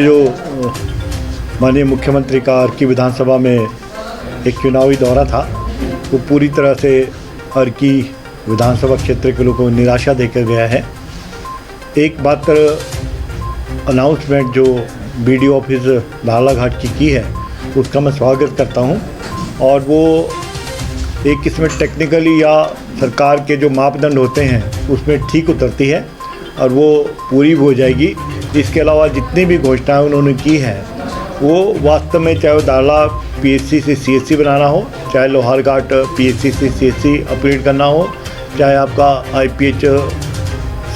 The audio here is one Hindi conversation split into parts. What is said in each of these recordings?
जो माननीय मुख्यमंत्री का अर्की विधानसभा में एक चुनावी दौरा था, वो पूरी तरह से अर्की विधानसभा क्षेत्र के लोगों को निराशा देकर गया है। एक बात अनाउंसमेंट जो बीडीओ ऑफिस नालाघाट की है, उसका मैं स्वागत करता हूं, और वो एक किस्म टेक्निकली या सरकार के जो मापदंड होते हैं उसमें ठीक उतरती है और वो पूरी भी हो जाएगी। इसके अलावा जितनी भी घोषणाएं उन्होंने की हैं वो वास्तव में, चाहे वो दाला पीएचसी से सीएचसी बनाना हो, चाहे लोहारघाट पीएचसी से सीएचसी अपग्रेड करना हो, चाहे आपका आईपीएच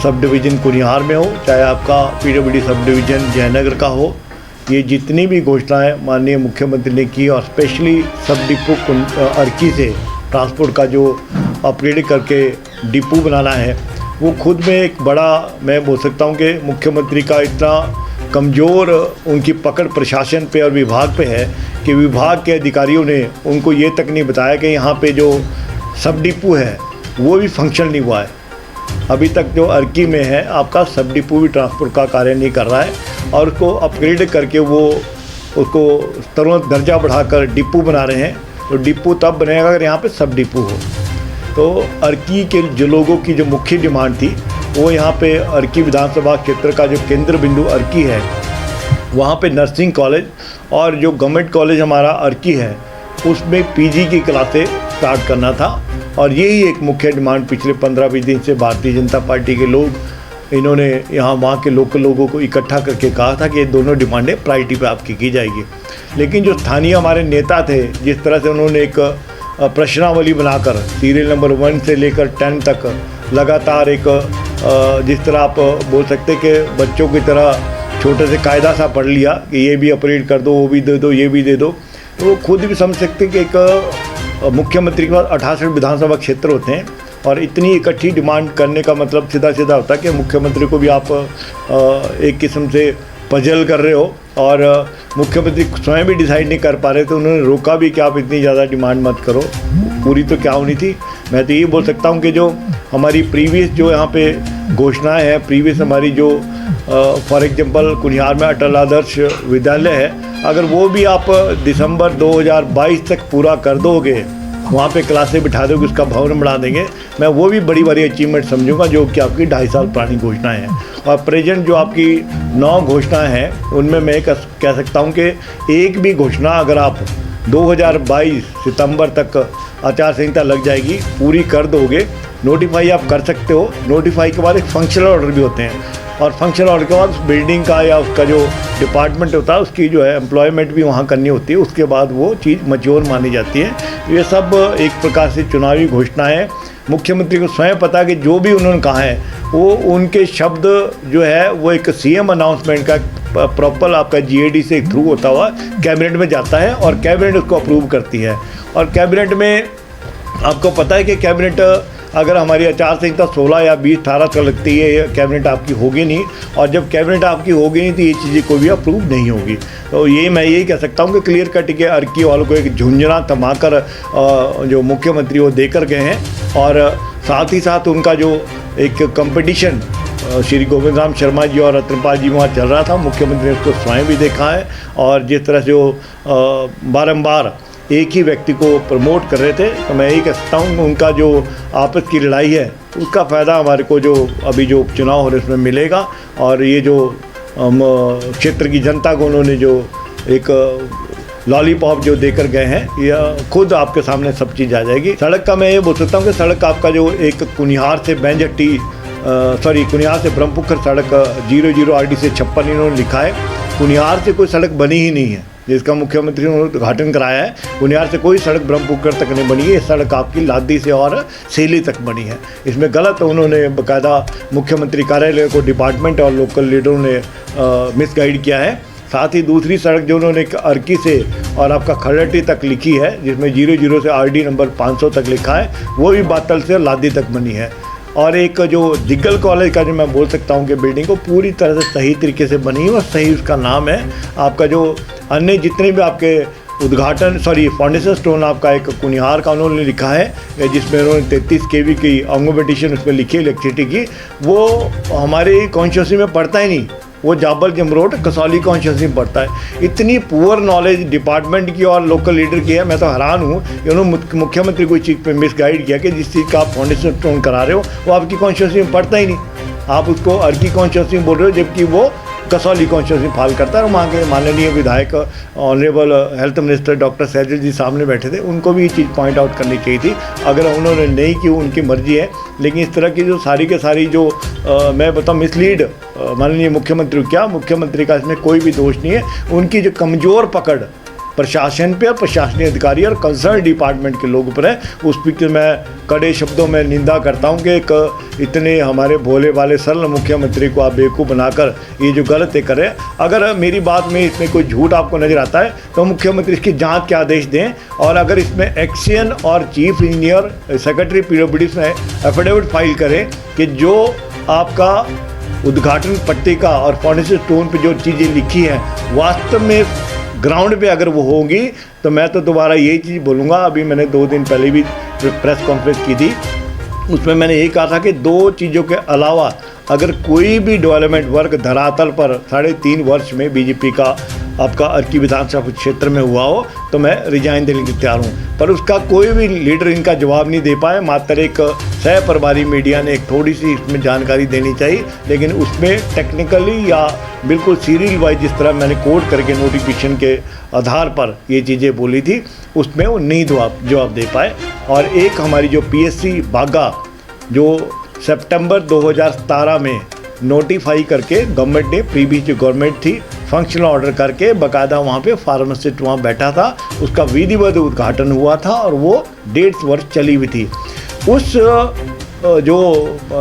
सब डिवीज़न कुनिहार में हो, चाहे आपका पीडब्ल्यूडी सब डिवीज़न जयनगर का हो, ये जितनी भी घोषणाएं माननीय मुख्यमंत्री ने की, और स्पेशली सब डिपो अर्की से ट्रांसपोर्ट का जो अपग्रेड करके डिपो बनाना है, वो खुद में एक बड़ा, मैं बोल सकता हूँ कि मुख्यमंत्री का इतना कमज़ोर उनकी पकड़ प्रशासन पे और विभाग पे है कि विभाग के अधिकारियों ने उनको ये तक नहीं बताया कि यहाँ पे जो सब डिपो है वो भी फंक्शन नहीं हुआ है। अभी तक जो अर्की में है आपका सब डिपो भी ट्रांसपोर्ट का कार्य नहीं कर रहा है, और उसको अपग्रेड करके वो उसको स्तरों दर्जा बढ़ाकर डिपो बना रहे हैं। तो डिपो तब बनेगा अगर यहाँ पे सब डिपो हो। तो अर्की के जो लोगों की जो मुख्य डिमांड थी वो यहाँ पे अर्की विधानसभा क्षेत्र का जो केंद्र बिंदु अर्की है, वहाँ पे नर्सिंग कॉलेज और जो गवर्नमेंट कॉलेज हमारा अर्की है उसमें पीजी की क्लासें स्टार्ट करना था। और यही एक मुख्य डिमांड पिछले 15-20 दिन से भारतीय जनता पार्टी के लोग, इन्होंने यहाँ वहाँ के लोकल लोगों को इकट्ठा करके कहा था कि ये दोनों डिमांडें प्रायोरिटी पे आपकी की जाएगी। लेकिन जो स्थानीय हमारे नेता थे, जिस तरह से उन्होंने एक प्रश्नावली बनाकर सीरियल नंबर 1 से लेकर 10 तक लगातार एक जिस तरह आप बोल सकते कि बच्चों की तरह छोटे से कायदा सा पढ़ लिया कि ये भी अपग्रेड कर दो, वो भी दे दो, ये भी दे दो, तो वो खुद भी समझ सकते कि एक मुख्यमंत्री के पास 68 विधानसभा क्षेत्र होते हैं, और इतनी इकट्ठी डिमांड करने का मतलब सीधा सीधा होता है कि मुख्यमंत्री को भी आप एक किस्म से पजल कर रहे हो, और मुख्यमंत्री स्वयं भी डिसाइड नहीं कर पा रहे, तो उन्होंने रोका भी कि आप इतनी ज़्यादा डिमांड मत करो, पूरी तो क्या होनी थी। मैं तो ये बोल सकता हूँ कि जो हमारी प्रीवियस जो यहाँ पे घोषणाएं हैं, प्रीवियस हमारी जो फॉर एग्जांपल कुनिहार में अटल आदर्श विद्यालय है, अगर वो भी आप दिसंबर 2022 तक पूरा कर दोगे, वहाँ पे क्लासें बिठा दोगे, उसका भवन बढ़ा देंगे, मैं वो भी बड़ी बड़ी अचीवमेंट समझूंगा, जो कि आपकी 2.5 साल पुरानी घोषणाएं हैं। और प्रेजेंट जो आपकी 9 घोषणाएं हैं उनमें मैं कह सकता हूँ कि एक भी घोषणा अगर आप 2022 सितंबर तक आचार संहिता लग जाएगी, पूरी कर दोगे, नोटिफाई आप कर सकते हो। नोटिफाई के बाद एक फंक्शनल ऑर्डर भी होते हैं, और फंक्शनल ऑर्डर के बाद उस बिल्डिंग का या उसका जो डिपार्टमेंट होता है उसकी जो है एम्प्लॉयमेंट भी वहाँ करनी होती है, उसके बाद वो चीज़ मैच्योर मानी जाती है। ये सब एक प्रकार से चुनावी घोषणाएं, मुख्यमंत्री को स्वयं पता कि जो भी उन्होंने कहा है वो उनके शब्द जो है वो एक सीएम अनाउंसमेंट का प्रॉपर आपका जीएडी से थ्रू होता हुआ कैबिनेट में जाता है, और कैबिनेट उसको अप्रूव करती है। और कैबिनेट में आपको पता है कि कैबिनेट अगर हमारी आचार संहिता 16 या 20-18 तक लगती है, ये कैबिनेट आपकी होगी नहीं, और जब कैबिनेट आपकी होगी नहीं तो ये चीज़ें कोई भी अप्रूव नहीं होगी। तो ये मैं यही कह सकता हूँ कि क्लियर कट के अर्की वालों को एक झुंझुना थमाकर जो मुख्यमंत्री वो देकर गए हैं, और साथ ही साथ उनका जो एक कंपटीशन श्री गोविंद राम शर्मा जी और रत्नपाल जी वहाँ चल रहा था, मुख्यमंत्री ने उसको स्वयं भी देखा है, और जिस तरह से वो बारंबार एक ही व्यक्ति को प्रमोट कर रहे थे, तो मैं यही कह सकता हूँ उनका जो आपस की लड़ाई है उसका फ़ायदा हमारे को जो अभी जो चुनाव हो रहे उसमें मिलेगा। और ये जो क्षेत्र की जनता को उन्होंने जो एक लॉलीपॉप जो देकर गए हैं, यह खुद आपके सामने सब चीज़ आ जाएगी। सड़क का मैं ये बोल सकता हूँ कि सड़क आपका जो एक कुनिहार से बेंजट्टी कुनिहार से ब्रह्मपुत्र सड़क 00 RD से 56 इन्होंने लिखा है। कुनिहार से कोई सड़क बनी ही नहीं है, जिसका मुख्यमंत्री ने उद्घाटन कराया है। कुनिहार से कोई सड़क ब्रह्मपुत्र तक नहीं बनी है, ये सड़क आपकी लादी से और सेली तक बनी है। इसमें गलत उन्होंने बाकायदा मुख्यमंत्री कार्यालय को डिपार्टमेंट और लोकल लीडरों ने मिसगाइड किया है। साथ ही दूसरी सड़क जो उन्होंने अर्की से और आपका खरटी तक लिखी है, जिसमें 00 से RD नंबर 500 तक लिखा है, वो भी बातल से लादी तक बनी है। और एक जो दिग्गल कॉलेज का जो मैं बोल सकता हूँ कि बिल्डिंग को पूरी तरह से सही तरीके से बनी है, और सही उसका नाम है। आपका जो अन्य जितने भी आपके उद्घाटन फाउंडेशन स्टोन आपका एक कुनिहार का उन्होंने लिखा है, जिसमें उन्होंने 33 kV की ऑंगोमेटिशन उसमें लिखी है इलेक्ट्रिसिटी की, वो हमारे कॉन्स्टिट्यूंसी में पड़ता ही नहीं। वो जाबल जमरोट कसौली कॉन्स्टिट्यूंसी में पड़ता है। इतनी पुअर नॉलेज डिपार्टमेंट की और लोकल लीडर की है, मैं तो हैरान हूँ कि उन्होंने मुख्यमंत्री कोई चीज़ पे मिसगाइड किया कि जिस चीज़ का आप फाउंडेशन स्टोन करा रहे हो वो आपकी कॉन्स्टिट्यूंसी में पड़ता ही नहीं, आप उसको अर्की कॉन्स्टिट्यूंसी में बोल रहे हो, जबकि वो कसौली कॉन्स्टिट्यूंसी फाल करता है। और वहाँ के माननीय विधायक honourable health minister doctor Saizal ji सामने बैठे थे, उनको भी ये चीज़ पॉइंट आउट करनी चाहिए थी। अगर उन्होंने नहीं की, उनकी मर्जी है, लेकिन इस तरह की जो सारी के सारी जो मैं बताऊँ मिसलीड माननीय मुख्यमंत्री, क्या मुख्यमंत्री का इसमें कोई भी दोष नहीं है, उनकी जो कमज़ोर पकड़ प्रशासन पे और प्रशासनिक अधिकारी और कंसर्न डिपार्टमेंट के लोगों पर है, उस पर मैं कड़े शब्दों में निंदा करता हूं कि एक इतने हमारे भोले वाले सरल मुख्यमंत्री को आप बेवकूफ़ बनाकर ये जो गलत है करें। अगर मेरी बात में इसमें कोई झूठ आपको नज़र आता है तो मुख्यमंत्री इसकी जांच के आदेश दें, और अगर इसमें एक्सियन और चीफ इंजीनियर सेक्रेटरी PWD में एफिडेविट फाइल करें कि जो आपका उद्घाटन पट्टिका और फाउंडेशन स्टोन पर जो चीज़ें लिखी हैं वास्तव में ग्राउंड पे अगर वो होगी, तो मैं तो दोबारा यही चीज़ बोलूँगा। अभी मैंने 2 दिन पहले भी प्रेस कॉन्फ्रेंस की थी, उसमें मैंने यही कहा था कि 2 चीज़ों के अलावा अगर कोई भी डेवलपमेंट वर्क धरातल पर 3.5 वर्ष में बीजेपी का आपका अर्की विधानसभा क्षेत्र में हुआ हो तो मैं रिजाइन देने के तैयार हूँ, पर उसका कोई भी लीडर इनका जवाब नहीं दे पाए। मात्र एक सह प्रभारी मीडिया ने एक थोड़ी सी इसमें जानकारी देनी चाहिए, लेकिन उसमें टेक्निकली या बिल्कुल सीरियल वाइज जिस तरह मैंने कोड करके नोटिफिकेशन के आधार पर ये चीज़ें बोली थी, उसमें वो नहीं जवाब दे पाए। और एक हमारी जो PSC बागा जो सितंबर 2017 में नोटिफाई करके गवर्नमेंट ने, प्रीवियस जो गवर्नमेंट थी, फंक्शनल ऑर्डर करके बाकायदा वहाँ पे फार्मासिस्ट वहाँ बैठा था, उसका विधिवत उद्घाटन हुआ था और वो 1.5 वर्ष चली हुई थी। उस जो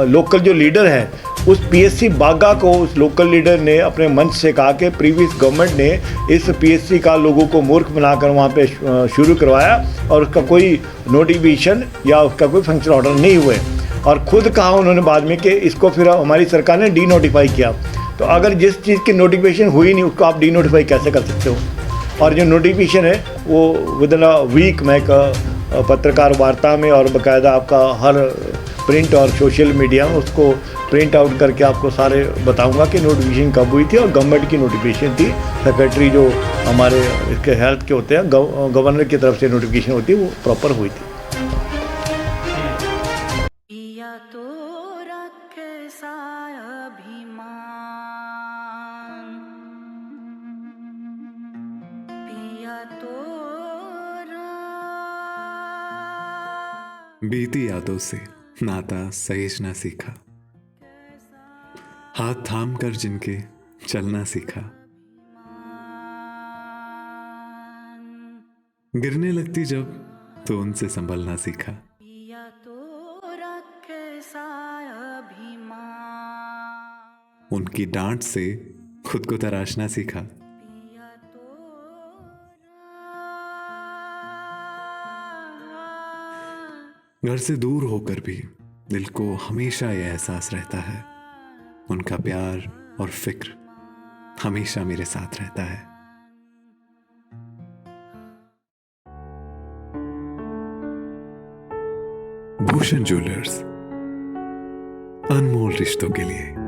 लोकल जो लीडर है उस PSC बागा को उस लोकल लीडर ने अपने मंच से कहा कि प्रीवियस गवर्नमेंट ने इस PSC का लोगों को मूर्ख बनाकर वहाँ पे शुरू करवाया और उसका कोई नोटिफिकेशन या उसका कोई फंक्शनल ऑर्डर नहीं हुए, और खुद कहा उन्होंने बाद में कि इसको फिर हमारी सरकार ने डी नोटिफाई किया। तो अगर जिस चीज़ की नोटिफिकेशन हुई नहीं उसको आप डी नोटिफाई कैसे कर सकते हो? और जो नोटिफिकेशन है वो विद इन अ वीक मैं एक पत्रकार वार्ता में और बाकायदा आपका हर प्रिंट और सोशल मीडिया में उसको प्रिंट आउट करके आपको सारे बताऊंगा कि नोटिफिकेशन कब हुई थी। और गवर्नमेंट की नोटिफिकेशन थी, सेक्रेटरी जो हमारे इसके हेल्थ के होते हैं गवर्नर की तरफ से नोटिफिकेशन होती है, वो प्रॉपर हुई थी। बीती यादों से नाता सहेजना सीखा, हाथ थाम कर जिनके चलना सीखा, गिरने लगती जब तो उनसे संभलना सीखा, उनकी डांट से खुद को तराशना सीखा, घर से दूर होकर भी दिल को हमेशा यह एहसास रहता है, उनका प्यार और फिक्र हमेशा मेरे साथ रहता है। भूषण ज्वेलर्स, अनमोल रिश्तों के लिए।